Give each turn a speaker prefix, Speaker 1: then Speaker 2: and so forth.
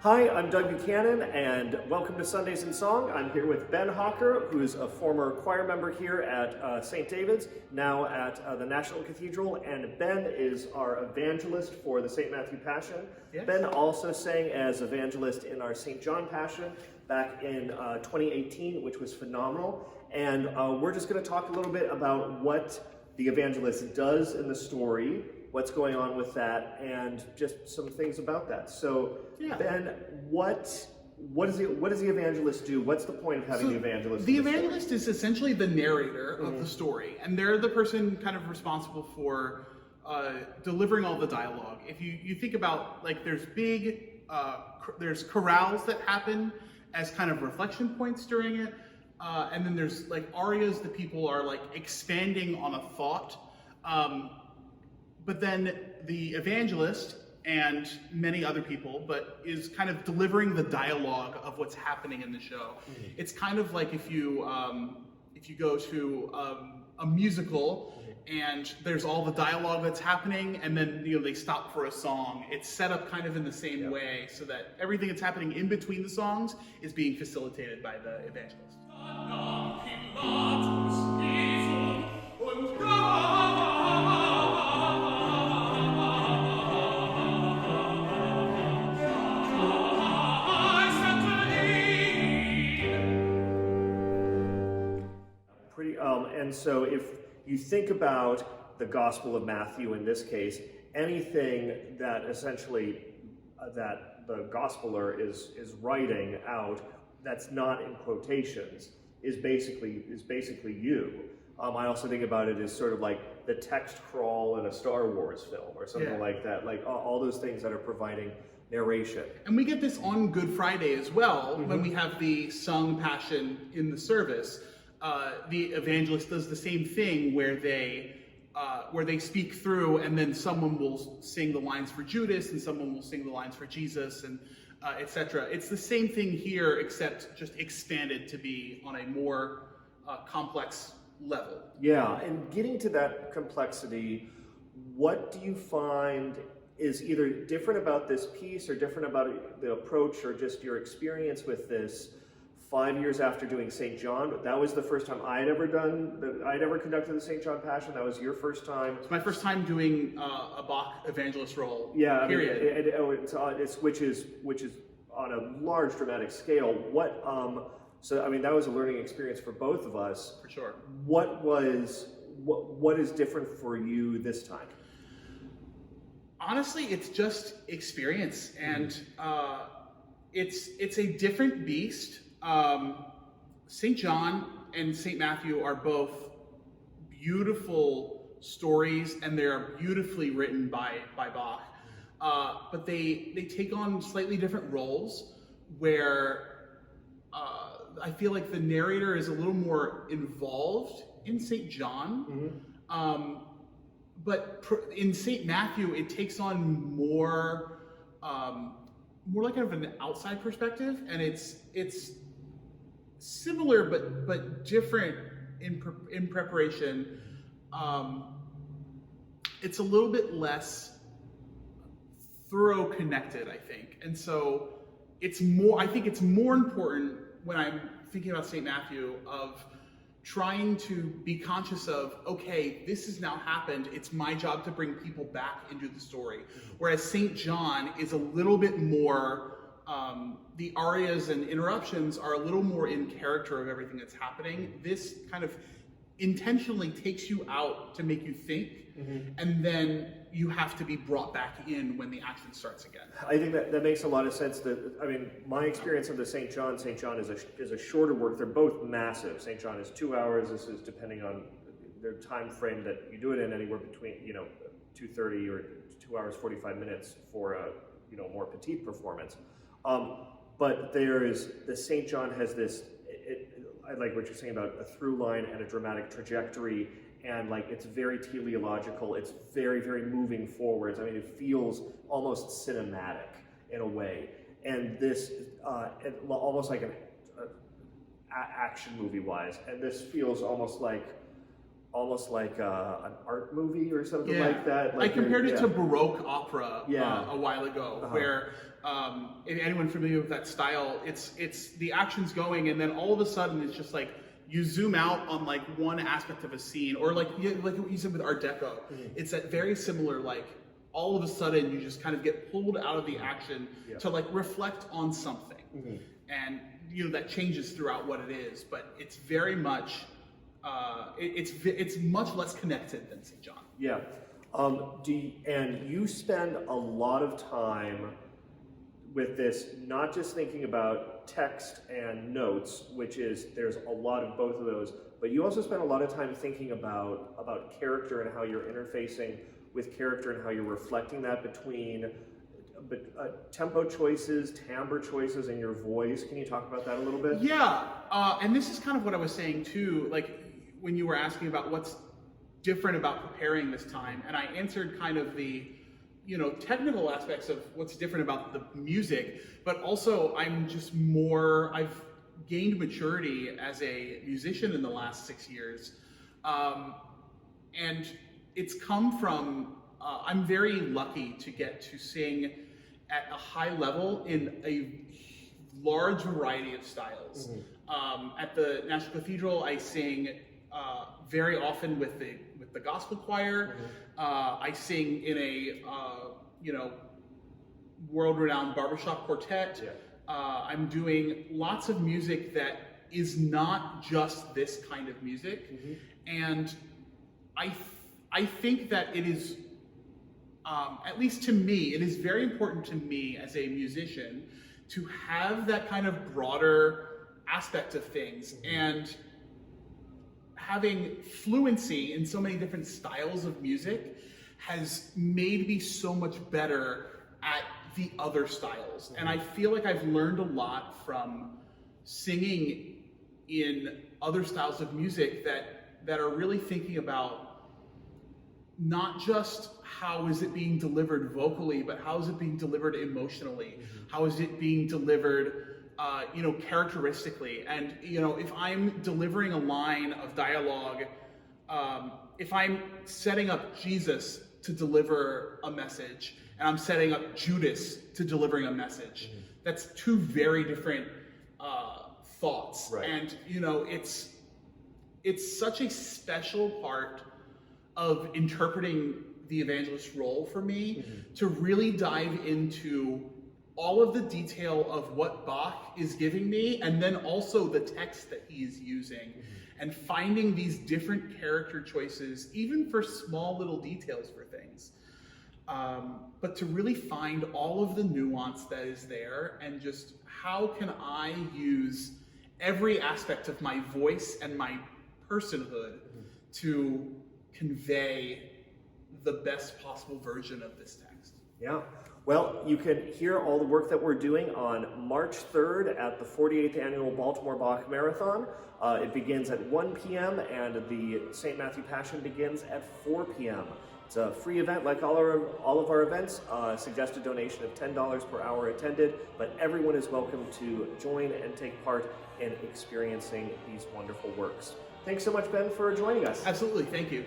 Speaker 1: Hi, I'm Doug Buchanan, and welcome to Sundays in Song. I'm here with Ben Hawker, who's a former choir member here at St. David's, now at the National Cathedral, and Ben is our evangelist for the St. Matthew Passion. Yes. Ben also sang as evangelist in our St. John Passion back in 2018, which was phenomenal. And we're just going to talk a little bit about what the evangelist does in the story, what's going on with that, and just some things about that. So, yeah. Ben, what does the evangelist do? What's the point of having the evangelist?
Speaker 2: The evangelist is essentially the narrator of the story, and they're the person kind of responsible for delivering all the dialogue. If you think about, like, there's there's chorales that happen as kind of reflection points during it, and then there's like arias that people are like expanding on a thought. But then the evangelist and many other people, but is kind of delivering the dialogue of what's happening in the show. Mm-hmm. It's kind of like if you go to a musical and there's all the dialogue that's happening, and then they stop for a song. It's set up kind of in the same way, so that everything that's happening in between the songs is being facilitated by the evangelist.
Speaker 1: And so if you think about the Gospel of Matthew in this case, anything that essentially that the Gospeler is writing out that's not in quotations is basically you. I also think about it as sort of like the text crawl in a Star Wars film or something like that, like all those things that are providing narration.
Speaker 2: And we get this on Good Friday as well, when we have the sung Passion in the service. The evangelist does the same thing where they speak through, and then someone will sing the lines for Judas and someone will sing the lines for Jesus, and etc. It's the same thing here, except just expanded to be on a more complex level.
Speaker 1: Yeah, and getting to that complexity, what do you find is either different about this piece or different about the approach or just your experience with this 5 years after doing St. John? That was the first time I'd ever conducted the St. John Passion. That was your first time.
Speaker 2: It's my first time doing a Bach evangelist role.
Speaker 1: Yeah,
Speaker 2: period.
Speaker 1: Which is on a large dramatic scale. So I mean, that was a learning experience for both of us.
Speaker 2: For sure.
Speaker 1: What is different for you this time?
Speaker 2: Honestly, it's just experience, and it's a different beast. St. John and St. Matthew are both beautiful stories, and they're beautifully written by Bach. But they take on slightly different roles, where I feel like the narrator is a little more involved in St. John. But in St. Matthew, it takes on more like kind of an outside perspective, and it's similar but different in preparation. It's a little bit less thorough connected, I think, and so I think it's more important when I'm thinking about St. Matthew of trying to be conscious of, okay, this has now happened. It's my job to bring people back into the story. Whereas St. John is a little bit more, the arias and interruptions are a little more in character of everything that's happening. This kind of intentionally takes you out to make you think, and then you have to be brought back in when the action starts again.
Speaker 1: I think that makes a lot of sense. I mean, my experience of the St. John is a shorter work. They're both massive. St. John is 2 hours. This is depending on their time frame that you do it in, anywhere between 2:30 or 2 hours 45 minutes for a more petite performance. But the St. John has this. I like what you're saying about a through line and a dramatic trajectory, and like it's very teleological. It's very, very moving forwards. I mean, it feels almost cinematic in a way, and this almost like an action movie wise. And this feels almost like almost like an art movie or something
Speaker 2: Yeah.
Speaker 1: like that.
Speaker 2: I
Speaker 1: Like
Speaker 2: compared it
Speaker 1: yeah.
Speaker 2: to Baroque opera
Speaker 1: Yeah.
Speaker 2: a while ago,
Speaker 1: Uh-huh.
Speaker 2: where if anyone familiar with that style, it's the action's going, and then all of a sudden it's just like you zoom out on like one aspect of a scene, or like what you said with Art Deco. It's that very similar, like all of a sudden you just kind of get pulled out of the action to like reflect on something, and that changes throughout what it is, but it's very much it's much less connected than St. John.
Speaker 1: Yeah. And you spend a lot of time with this, not just thinking about text and notes, which is, there's a lot of both of those, but you also spend a lot of time thinking about character and how you're interfacing with character and how you're reflecting that between tempo choices, timbre choices, and your voice. Can you talk about that a little bit?
Speaker 2: Yeah, and this is kind of what I was saying too, like when you were asking about what's different about preparing this time, and I answered kind of the technical aspects of what's different about the music, but also I've gained maturity as a musician in the last 6 years, and it's come from I'm very lucky to get to sing at a high level in a large variety of styles. At the National Cathedral, I sing very often with the gospel choir. I sing in a world-renowned barbershop quartet. I'm doing lots of music that is not just this kind of music, and I think that it is, at least to me, it is very important to me as a musician to have that kind of broader aspect of things, and having fluency in so many different styles of music has made me so much better at the other styles. And I feel like I've learned a lot from singing in other styles of music that are really thinking about not just how is it being delivered vocally, but how is it being delivered emotionally? How is it being delivered characteristically? And if I'm delivering a line of dialogue, if I'm setting up Jesus to deliver a message, and I'm setting up Judas to delivering a message, that's two very different thoughts.
Speaker 1: Right.
Speaker 2: And it's such a special part of interpreting the evangelist role for me, to really dive into all of the detail of what Bach is giving me, and then also the text that he is using, and finding these different character choices, even for small little details for things. But to really find all of the nuance that is there, and just how can I use every aspect of my voice and my personhood to convey the best possible version of this text.
Speaker 1: Yeah. Well, you can hear all the work that we're doing on March 3rd at the 48th Annual Baltimore Bach Marathon. It begins at 1 p.m. and the St. Matthew Passion begins at 4 p.m. It's a free event like all of our events. Suggested donation of $10 per hour attended, but everyone is welcome to join and take part in experiencing these wonderful works. Thanks so much, Ben, for joining us.
Speaker 2: Absolutely, thank you.